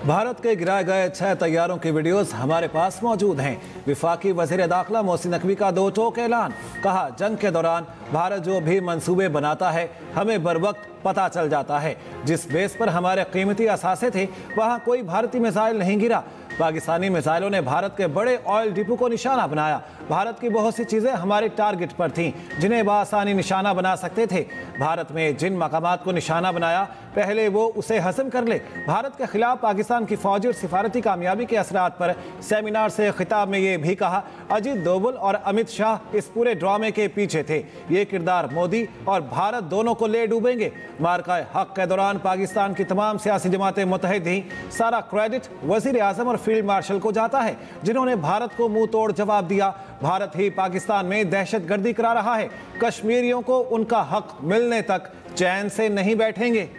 भारत के गिराए गए 6 तैयारों की वीडियोस हमारे पास मौजूद हैं। विफाकी वज़ीर दाखिला मोहसिन नकवी का दो टोक ऐलान। कहा, जंग के दौरान भारत जो भी मंसूबे बनाता है हमें बर वक्त पता चल जाता है। जिस बेस पर हमारे कीमती असासे थे वहाँ कोई भारतीय मिसाइल नहीं गिरा। पाकिस्तानी मिसाइलों ने भारत के बड़े ऑयल डिपो को निशाना बनाया। भारत की बहुत सी चीज़ें हमारे टारगेट पर थीं जिन्हें बआसानी निशाना बना सकते थे। भारत में जिन मकामात को निशाना बनाया पहले वो उसे हज़म कर ले। भारत के खिलाफ पाकिस्तान की फौजी और सिफारती कामयाबी के असरात पर सेमिनार से खिताब में ये भी कहा, अजीत डोभाल और अमित शाह इस पूरे ड्रामे के पीछे थे। ये किरदार मोदी और भारत दोनों को ले डूबेंगे। मार्का हक के दौरान पाकिस्तान की तमाम सियासी जमातें मुत्तहिद थीं। सारा क्रेडिट वज़ीर आज़म और फील्ड मार्शल को जाता है जिन्होंने भारत को मुंह तोड़ जवाब दिया। भारत ही पाकिस्तान में दहशतगर्दी करा रहा है। कश्मीरियों को उनका हक मिलने तक चैन से नहीं बैठेंगे।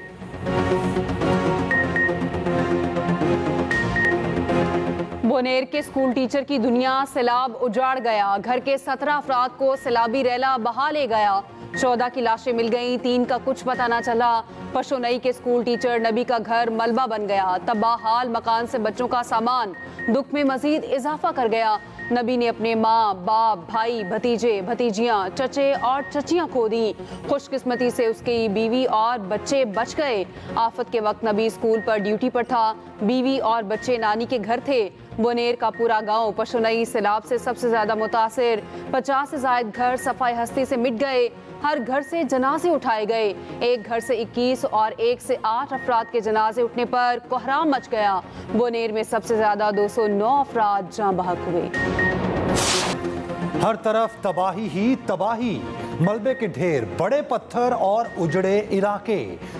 बोनेर के स्कूल टीचर की दुनिया सैलाब उजाड़ गया। घर के 17 अफराद को सैलाबी रैला बहा ले गया। 14 की लाशें मिल गईं, 3 का कुछ पता न चला। पशोनई के स्कूल टीचर नबी का घर मलबा बन गया। तबाह हाल मकान से बच्चों का सामान दुख में मजीद इजाफा कर गया। नबी ने अपने माँ, बाप, भाई, भतीजे, भतीजियाँ, चचे और चचियाँ खो दी। खुशकिस्मती से उसकी बीवी और बच्चे बच गए। आफत के वक्त नबी स्कूल पर ड्यूटी पर था। बीवी और बच्चे नानी के घर थे। बोनेर का पूरा गांव पशोनई सैलाब से सबसे ज्यादा मुतासिर। 50 से ज्यादा घर सफाई हस्ती से मिट गए। हर घर से जनाजे उठाए गए। एक घर से 21 और एक से 8 अफराद के जनाजे उठने पर कोहराम मच गया। बोनेर में सबसे ज्यादा 209 अफराद जाँ बहक हुए। हर तरफ तबाही ही तबाही, मलबे के ढेर, बड़े पत्थर और उजड़े इलाके।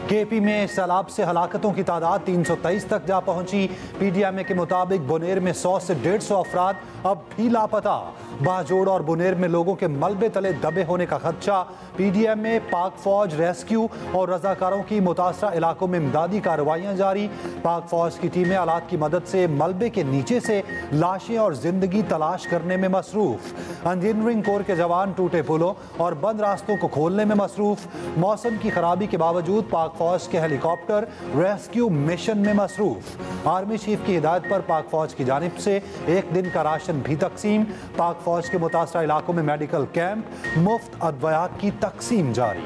केपी में सैलाब से हलाकतों की तादाद 323 तक जा पहुंची। पीडीएमए के मुताबिक बुनेर में 100 से 150 अफराद अब भी लापता। बाजोड़ और बुनेर में लोगों के मलबे तले दबे होने का खदशा। पीडीएमए, पाक फौज, रेस्क्यू और रजाकारों की मुतासरा इलाकों में इमदादी कार्रवाइयाँ जारी। पाक फौज की टीमें आलात की मदद से मलबे के नीचे से लाशें और जिंदगी तलाश करने में मसरूफ। इंजीनियरिंग कोर के जवान टूटे पुलों और बंद रास्तों को खोलने में मसरूफ। मौसम की खराबी के बावजूद पाक फौज के हेलीकॉप्टर रेस्क्यू मिशन में मसरूफ। आर्मी चीफ की हिदायत पर पाक फौज की जानिब से एक दिन का राशन भी तकसीम। पाक फौज के मुतासरा इलाकों में मेडिकल कैंप, मुफ्त अदवियात की तकसीम जारी।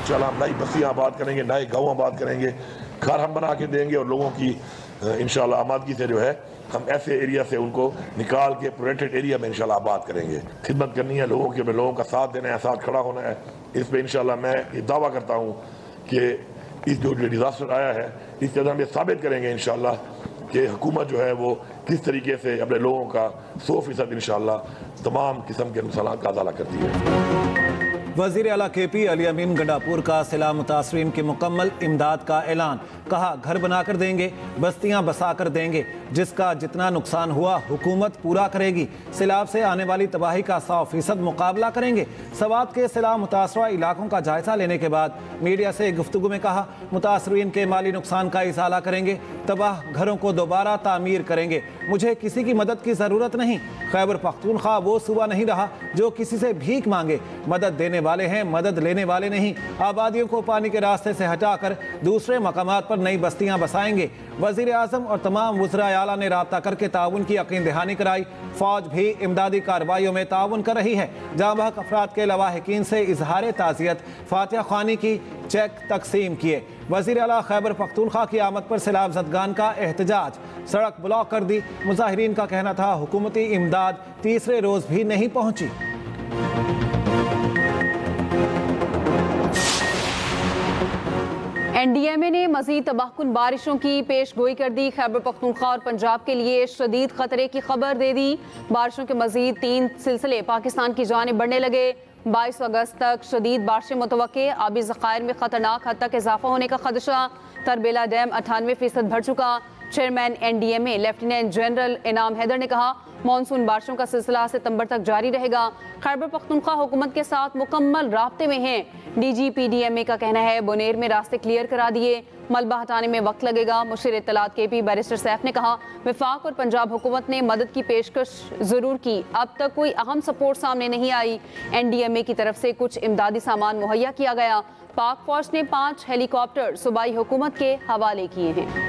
चल हम नई बस्तियाँ आबाद करेंगे, नए गाँव आबाद करेंगे, घर हम बना के देंगे और लोगों की इंशाल्लाह आबादगी से जो है हम ऐसे एरिया से उनको निकाल के प्रोटेक्टेड एरिया में इंशाल्लाह आबाद करेंगे। खिदमत करनी है लोगों की, लोगों का साथ देना है, साथ खड़ा होना है। इस पे इंशाल्लाह मैं ये दावा करता हूँ कि इस जो डिज़ास्टर आया है इसके अंदर हम ये साबित करेंगे इंशाल्लाह कि हुकूमत जो है वो किस तरीके से अपने लोगों का 100% इंशाल्लाह तमाम किस्म के नुकसान का अदाला करती है। वज़ीर आला केपी अली अमीन गंडापुर का सैलाब मुतासरीन की मुकम्मल इमदाद का ऐलान। कहा, घर बनाकर देंगे, बस्तियां बसा कर देंगे, जिसका जितना नुकसान हुआ हुकूमत पूरा करेगी। सैलाब से आने वाली तबाही का 100% मुकाबला करेंगे। सवात के सैलाब मुतासरा इलाकों का जायजा लेने के बाद मीडिया से गुफ्तगू में कहा, मुतासरीन के माली नुकसान का इजाला करेंगे, तबाह घरों को दोबारा तामीर करेंगे। मुझे किसी की मदद की ज़रूरत नहीं। खैबर पख्तूनख्वा वो सूबा नहीं रहा जो किसी से भीख मांगे। मदद देने वाले हैं, मदद लेने वाले नहीं। आबादियों को पानी के रास्ते से हटाकर दूसरे मकामात पर नई बस्तियां बसाएंगे। वज़ीर आज़म और तमाम वज़रा आला ने राब्ता करके ताउन की यकीन दहानी कराई। फौज भी इमदादी कार्रवाइयों में ताउन कर रही है। जाँ बहक अफराद के लवाहिकीन से इजहार ताज़ियत, फातिहा ख़्वानी की, चेक तकसीम किए। वज़ीर आला खैबर पख्तूनख्वा की आमद पर सैलाब ज़दगान का एहतजाज, सड़क ब्लॉक कर दी। मुजाहिरीन का कहना था हुकूमती इमदाद तीसरे रोज़ भी नहीं पहुँची। एनडीएमए ने मजीद तबाहकुन बारिशों की पेश गोई कर दी। खैबर पख्तूनख्वा और पंजाब के लिए शदीद खतरे की खबर दे दी। बारिशों के मजीद 3 सिलसिले पाकिस्तान की जानिब बढ़ने लगे। 22 अगस्त तक शदीद बारिशें मुतवक्के। आबी ज़खायर में खतरनाक हद तक इजाफा होने का खदशा। तरबेला डैम 98% भर चुका। चेयरमैन NDMA लेफ्टिनेंट जनरल इनाम हैदर ने कहा, मानसून बारिशों का सिलसिला सितंबर तक जारी रहेगा। खैबर पख्तूनख्वा हुकूमत के साथ मुकम्मल राब्ते में हैं। DG PDMA का कहना है, बोनेर में रास्ते क्लियर करा दिए, मलबा हटाने में वक्त लगेगा। मुशीर इत्तलात KP बैरिस्टर सैफ ने कहा, वफाक और पंजाब हुकूमत ने मदद की पेशकश जरूर की, अब तक कोई अहम सपोर्ट सामने नहीं आई। NDMA की तरफ से कुछ इमदादी सामान मुहैया किया गया। पाक फौज ने 5 हेलीकॉप्टर सूबाई हुकूमत के हवाले किए हैं।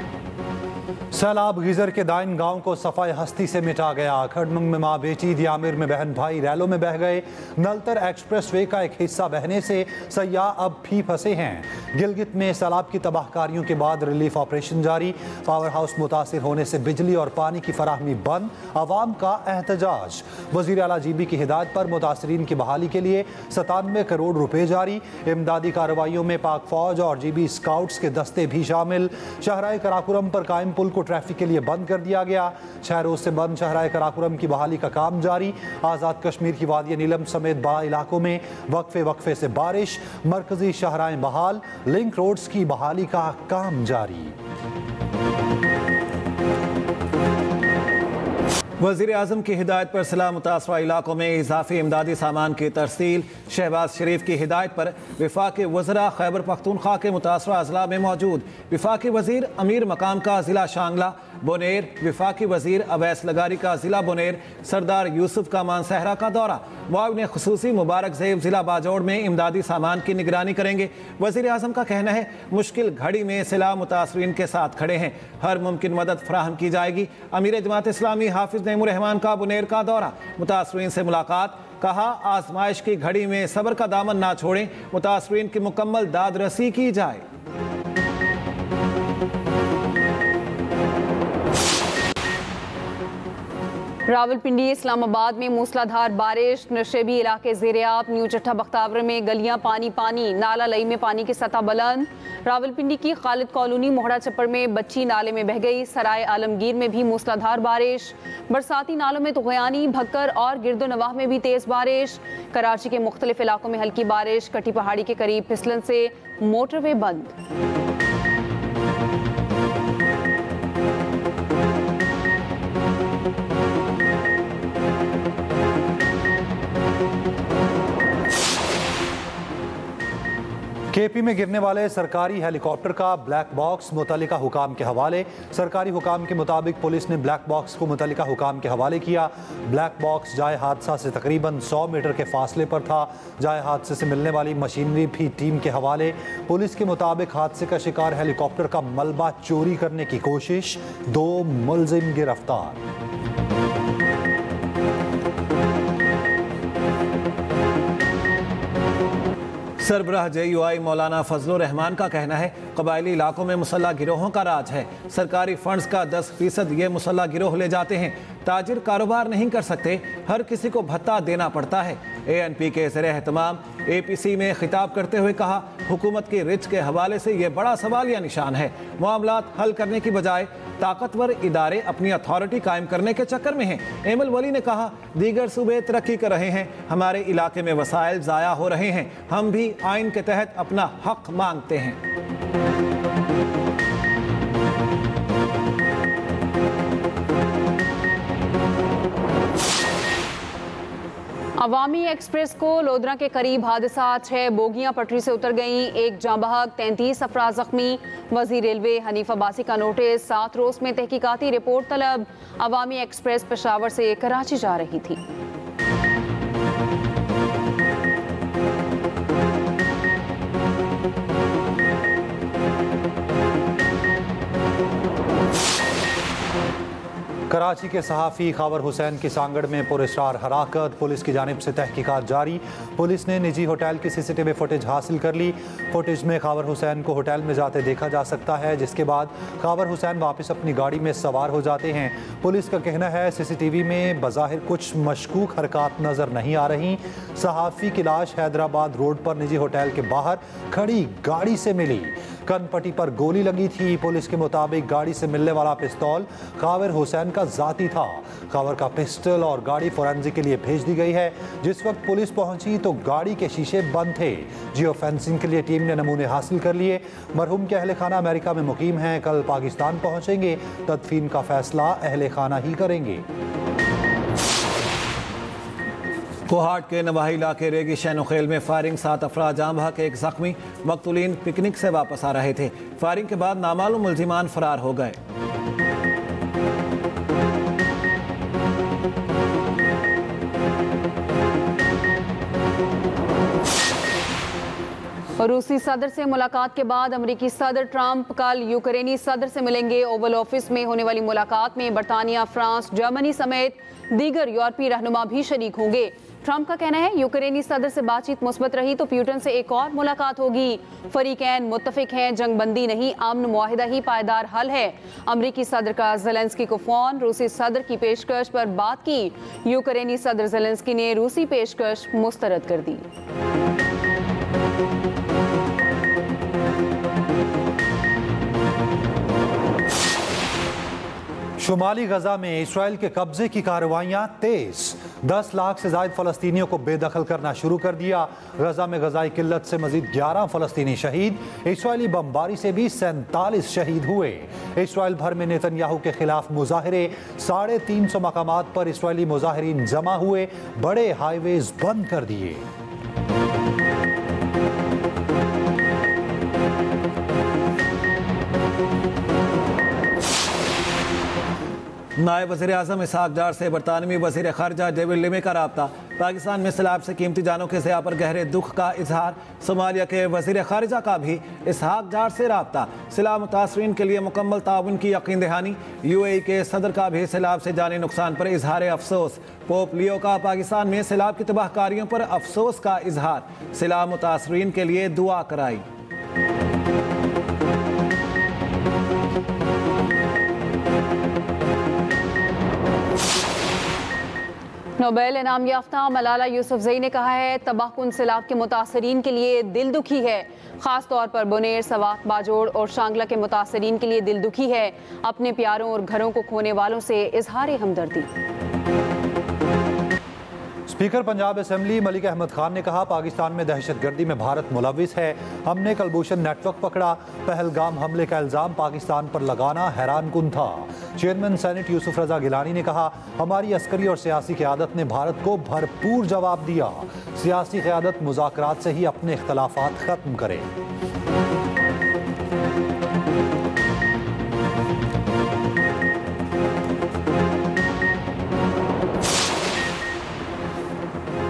सैलाब गिजर के दाइन गांव को सफाई हस्ती से मिटा गया। खड़मंग में माँ बेटी, दियामिर में बहन भाई रैलों में बह गए। नलतर एक्सप्रेस वे का एक हिस्सा बहने से सयाह अब भी फंसे हैं। गिलगित में सैलाब की तबाहकारियों के बाद रिलीफ ऑपरेशन जारी। पावर हाउस मुतासिर होने से बिजली और पानी की फराहमी बंद। अवाम का एहतजाज। वज़ीर आला GB की हिदायत पर मुतासरीन की बहाली के लिए 97 करोड़ रुपए जारी। इमदादी कार्रवाइयों में पाक फौज और GB स्काउट्स के दस्ते भी शामिल। शाहराए कराकुरम पर कायम पुल को ट्रैफिक के लिए बंद कर दिया गया। 6 रोज से बंद शाहराए कराकुरम की बहाली का काम जारी। आज़ाद कश्मीर की वादी नीलम समेत बड़ा इलाकों में वक्फे से बारिश। मरकजी शाहराए बहाल। लिंक रोड्स की बहाली का काम जारी। वज़ीर आज़म की हिदायत पर सैलाब मुतासरा इलाकों में इजाफी इमदादी सामान की तरसील। शहबाज शरीफ की हिदायत पर वफाकी वज़रा खैबर पख्तूनख्वा के मुतासरा अजला में मौजूद। वफाकी वज़ीर अमीर मकाम का ज़िला शांगला बोनेर, वफाकी वज़ीर अवैस लगारी का ज़िला बोनेर, सरदार यूसुफ का मानसहरा का दौरा। मुआविन खुसूसी मुबारक ज़ेब ज़िला बाजौड़ में इमदादी सामान की निगरानी करेंगे। वज़ीर आज़म का कहना है, मुश्किल घड़ी में सैलाब मुतासरीन के साथ खड़े हैं, हर मुमकिन मदद फराहम की जाएगी। अमीर जमात इस्लामी हाफिज नईमुर रहमान का बुनेर का दौरा, मुतासरीन से मुलाकात। कहा, आजमाइश की घड़ी में सब्र का दामन ना छोड़ें, मुतासरीन की मुकम्मल दादरसी की जाए। रावलपिंडी इस्लामाबाद में मूसलाधार बारिश, नशेबी इलाके ज़ेरे-आब। न्यू चट्टा बख्तावर में गलियां पानी, नाला लई में पानी की सतह बुलंद। रावलपिंडी की खालिद कॉलोनी मोहड़ा चप्पर में बच्ची नाले में बह गई। सराय आलमगीर में भी मूसलाधार बारिश। बरसाती नालों में तुगयानी, भक्कर और गिरदो नवाह में भी तेज बारिश। कराची के मुख्तलिफ इलाकों में हल्की बारिश। कटी पहाड़ी के करीब फिसलन से मोटरवे बंद। KP में गिरने वाले सरकारी हेलीकॉप्टर का ब्लैक बॉक्स मुतल्लिका हुकाम के हवाले। सरकारी हुकाम के मुताबिक पुलिस ने ब्लैक बॉक्स को मुतल्लिका हुकाम के हवाले किया। ब्लैक बॉक्स जाए हादसा से तकरीबन 100 मीटर के फासले पर था। जाए हादसे से मिलने वाली मशीनरी भी टीम के हवाले। पुलिस के मुताबिक हादसे का शिकार हेलीकॉप्टर का मलबा चोरी करने की कोशिश। 2 मुलजिम गिरफ्तार। सरबराह JUI मौलाना फजलुर रहमान का कहना है, कबायली इलाकों में मुसल्ला गिरोहों का राज है। सरकारी फंड्स का 10% ये मुसल्ला गिरोह ले जाते हैं। ताजिर कारोबार नहीं कर सकते, हर किसी को भत्ता देना पड़ता है। ANP के ज़ेरे एहतमाम APC में खिताब करते हुए कहा, हुकूमत की रिच के हवाले से ये बड़ा सवालिया निशान है। मामलात हल करने की बजाय ताकतवर इदारे अपनी अथॉरिटी कायम करने के चक्कर में हैं। एमल वली ने कहा, दीगर सूबे तरक्की कर रहे हैं, हमारे इलाके में वसाइल ज़ाया हो रहे हैं, हम भी आइन के तहत अपना हक मांगते हैं। अवामी एक्सप्रेस को लोधरा के करीब हादसा। 6 बोगियां पटरी से उतर गईं, 1 जांबहक, 33 अफराद जख्मी। वज़ीर रेलवे हनीफ अब्बासी का नोटिस, 7 रोज में तहकीकाती रिपोर्ट तलब। अवामी एक्सप्रेस पेशावर से कराची जा रही थी। कराची के सहाफ़ी खावर हुसैन की सांगड़ में पुरस्कार हराकत। पुलिस की जानिब से तहकीकात जारी। पुलिस ने निजी होटल की CCTV फुटेज हासिल कर ली। फुटेज में खावर हुसैन को होटल में जाते देखा जा सकता है, जिसके बाद खावर हुसैन वापस अपनी गाड़ी में सवार हो जाते हैं। पुलिस का कहना है, CCTV में बज़ाहिर कुछ मशकूक हरकत नज़र नहीं आ रही। सहाफ़ी की लाश हैदराबाद रोड पर निजी होटल के बाहर खड़ी गाड़ी से मिली। कनपट्टी पर गोली लगी थी। पुलिस के मुताबिक गाड़ी से मिलने वाला पिस्तौल खावर हुसैन का जाती था। खबर का पिस्टल और गाड़ी फोरेंसिक के लिए भेज दी गई है। जिस वक्त पुलिस पहुंची तो गाड़ी के शीशे बंद थे। जियो फेंसिंग के लिए टीम ने नमूने हासिल कर लिए। मरहूम के अहले खाना अमेरिका में मुकीम हैं, कल पाकिस्तान पहुंचेंगे। तदफीन का फैसला अहले खाना ही करेंगे। कोहाट के नवाही इलाके रेगी शैनुखेल में फायरिंग, 7 अफराद जाम बहक, 1 जख्मी। मकतूलीन पिकनिक से वापस आ रहे थे। फायरिंग के बाद नामालूम मुल्जिमान फरार हो गए। रूसी सदर से मुलाकात के बाद अमेरिकी सदर ट्रंप कल यूक्रेनी सदर से मिलेंगे। ओवल ऑफिस में होने वाली मुलाकात में बरतानिया, फ्रांस, जर्मनी समेत दीगर यूरोपीय रहनुमा भी शरीक होंगे। ट्रंप का कहना है यूक्रेनी सदर से बातचीत मुस्बत रही तो प्यूटन से एक और मुलाकात होगी। फरीकैन मुत्तफिक हैं, जंगबंदी नहीं, अमन मुआहिदा ही पायदार हल है। अमरीकी सदर का ज़ेलेंस्की को फोन, रूसी सदर की पेशकश पर बात की। यूक्रेनी सदर ज़ेलेंस्की ने रूसी पेशकश मुस्तरद कर दी। शुमाली गजा में इसराइल के कब्जे की कार्रवाइयां तेज। 10 लाख से ज्यादा फलस्तीनियों को बेदखल करना शुरू कर दिया। गजा में गजाई किल्लत से मजीद 11 फलस्तीनी शहीद। इसराइली बमबारी से भी 47 शहीद हुए। इसराइल भर में नेतन्याहू के खिलाफ मुजाहिरे, 350 मकामात पर इसराइली मुजाहिरीन जमा हुए। बड़े हाईवेज बंद कर दिए। नायब वज़ीर आज़म इसहाक डार से बरतानवी वज़ीर ख़ारिजा डेविड लिमे का राब्ता। पाकिस्तान में सैलाब से कीमती जानों के ज़िया पर गहरे दुख का इजहार। सोमालिया के वज़ीर ख़ारिजा का भी इसहाक डार से राब्ता। सैलाब मुतासरीन के लिए मुकम्मल ताउन की यकीन दहानी। UAE के सदर का भी सैलाब से जानी नुकसान पर इजहार अफसोस। पोप लियो का पाकिस्तान में सैलाब की तबाहकारियों पर अफसोस का इजहार। सैलाब मुतासरीन के लिए दुआ कराई। नोबेल इनाम याफ्ता मलाला यूसुफजई ने कहा है तबाहकुन सैलाब के मुतासरीन के लिए दिल दुखी है। खास तौर पर बोनेर, सवात, बाजोड़ और शांगला के मुतासरीन के लिए दिल दुखी है। अपने प्यारों और घरों को खोने वालों से इजहार हमदर्दी। स्पीकर पंजाब असेंबली मलिक अहमद खान ने कहा पाकिस्तान में दहशतगर्दी में भारत मुलविस है। हमने कलभूषण नेटवर्क पकड़ा। पहलगाम हमले का इल्ज़ाम पाकिस्तान पर लगाना हैरानकुन था। चेयरमैन सेनेट यूसुफ रजा गिलानी ने कहा हमारी अस्करी और सियासी क़यादत ने भारत को भरपूर जवाब दिया। सियासी क़यादत मुज़ाकरात से ही अपने इख्तलाफात ख़त्म करे।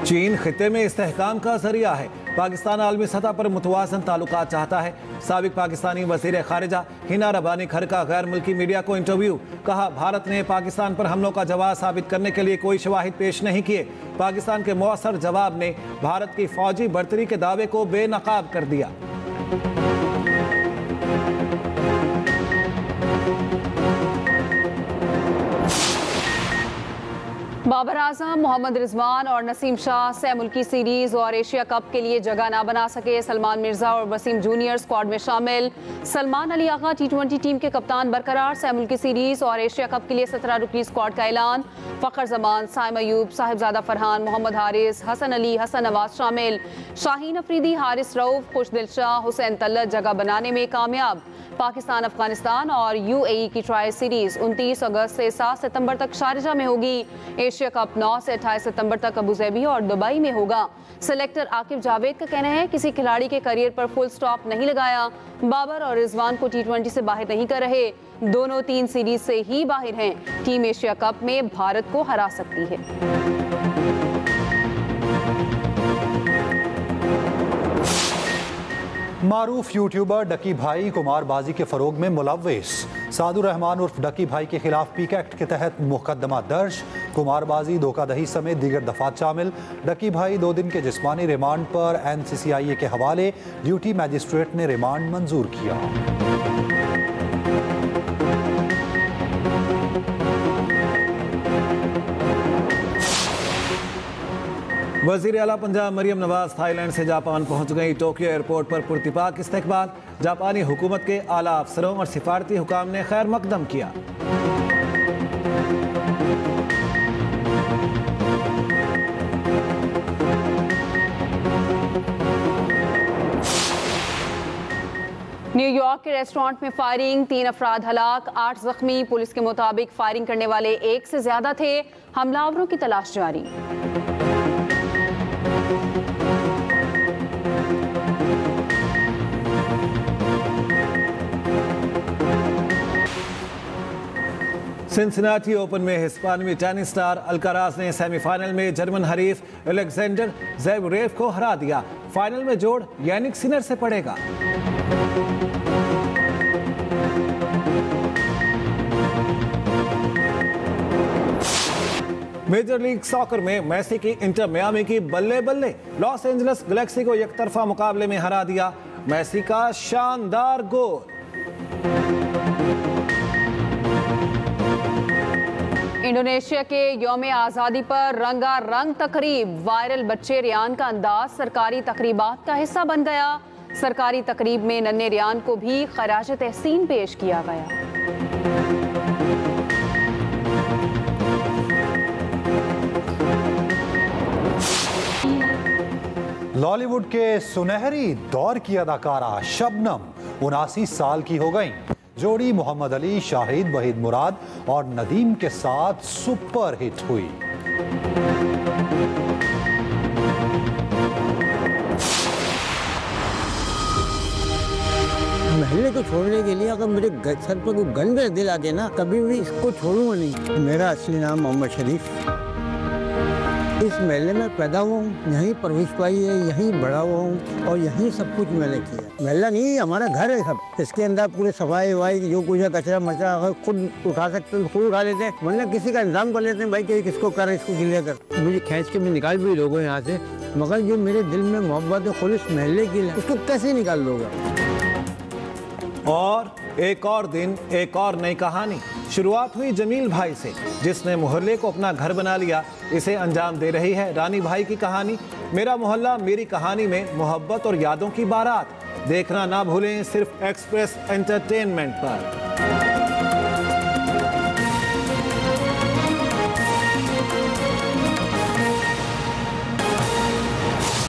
चीन खिते में इस्तेहकाम का जरिया है। पाकिस्तान आलमी सतह पर मुतवाज़न ताल्लुकात चाहता है। साबिक पाकिस्तानी वज़ीर ख़ारिजा हिना रबानी खर का गैर मुल्की मीडिया को इंटरव्यू। कहा भारत ने पाकिस्तान पर हमलों का जवाब साबित करने के लिए कोई शवाहिद पेश नहीं किए। पाकिस्तान के मौसर जवाब ने भारत की फौजी बढ़तरी के दावे को बेनकाब कर दिया। बाबर आजम, मोहम्मद रिजवान और नसीम शाह सह मुल्की सीरीज और एशिया कप के लिए जगह ना बना सके। सलमान मिर्जा और वसीम जूनियर स्क्वाड में शामिल। सलमान अली आगा T20 टीम के कप्तान बरकरार। सह मुल्की सीरीज और एशिया कप के लिए 17 रुकनी स्क्वाड का ऐलान। फ़खर जमान, साइम अयूब, साहिबजादा फरहान, मोहम्मद हारिस, हसन अली, हसन नवाज शामिल। शाहीन अफरीदी, हारिस रऊफ, खुशदिल शाह, हुसैन तल्लत जगह बनाने में कामयाब। पाकिस्तान, अफगानिस्तान और UAE की ट्रायल सीरीज 29 अगस्त से 7 सितंबर तक शारजा में होगी। एशिया कप 9 से 28 सितंबर तक अबूधाबी और दुबई में होगा। सेलेक्टर आकिब जावेद का कहना है किसी खिलाड़ी के करियर पर फुल स्टॉप नहीं लगाया। बाबर और रिजवान को T20 से बाहर नहीं कर रहे। दोनों 3 सीरीज से ही बाहर हैं। टीम एशिया कप में भारत को हरा सकती है। मारूफ यूट्यूबर डकी भाई कुमारबाजी के फरोग में मुलव्विस। सादुर रहमान उर्फ डकी भाई के खिलाफ पीक एक्ट के तहत मुकदमा दर्ज। कुमारबाजी, धोखाधड़ी समेत दीगर दफात शामिल। डकी भाई 2 दिन के जिस्मानी रिमांड पर NCCIA के हवाले। ड्यूटी मजिस्ट्रेट ने रिमांड मंजूर किया। वज़ीर आला पंजाब मरियम नवाज थाईलैंड से जापान पहुंच गई। टोक्यो एयरपोर्ट पर पुरतिपाक इस्तकबाल। जापानी हुकूमत के आला अफसरों और सिफारती हुकाम ने खैर मकदम किया। न्यूयॉर्क के रेस्टोरेंट में फायरिंग, 3 अफराद हलाक, 8 जख्मी। पुलिस के मुताबिक फायरिंग करने वाले 1 से ज्यादा थे। हमलावरों की तलाश जारी। सिंसिनाटी ओपन में हिस्पानिवी टेनिस स्टार अल्काराज ने सेमीफाइनल में जर्मन हरीफ अलेक्जेंडर ज़वेरेव को हरा दिया। फाइनल में जोड़ यानिक सिनर से पड़ेगा। मेजर लीग सॉकर में मेसी की इंटर मियामी की बल्ले बल्ले, लॉस एंजल्स गैलेक्सी को एकतरफा मुकाबले में हरा दिया। मेसी का शानदार गोल। इंडोनेशिया के यौम आज़ादी पर रंगारंग तकरीब, वायरल बच्चे रियान का अंदाज सरकारी तकरीबात का हिस्सा बन गया। सरकारी तकरीब में नन्हे रियान को भी खराज तहसीन पेश किया गया। लॉलीवुड के सुनहरी दौर की अदाकारा शबनम 79 साल की हो गई। जोड़ी मोहम्मद अली, शाहिद वहीद मुराद और नदीम के साथ सुपर हिट हुई। महल्ले को छोड़ने के लिए अगर मेरे सर पर कोई गन कर दिला देना, कभी भी इसको छोड़ूंगा नहीं। मेरा असली नाम मोहम्मद शरीफ। इस महल्ले में पैदा हुआ हूँ, यहीं परवरिश पाई है, यहीं बड़ा हुआ हूँ और यहीं सब कुछ मैंने किया। महल्ला नहीं, हमारा घर है सब। इसके अंदर पूरे सफाई वफाई जो कुछ है, कचरा मचरा अगर खुद उठा सकते हैं खुद उठा लेते हैं, वरना किसी का इंतजाम कर लेते हैं भाई कि किसको कर इसको गिले कर। मुझे खींच के मैं निकाल भी लोगों यहाँ से, मगर जो मेरे दिल में मोहब्बत है खुलिस महल्ले की है, उसको कैसे निकाल लोगे। और एक और दिन, एक और नई कहानी। शुरुआत हुई जमील भाई से, जिसने मोहल्ले को अपना घर बना लिया। इसे अंजाम दे रही है रानी भाई की कहानी। मेरा मोहल्ला मेरी कहानी में मोहब्बत और यादों की बारात। देखना ना भूलें सिर्फ एक्सप्रेस एंटरटेनमेंट पर।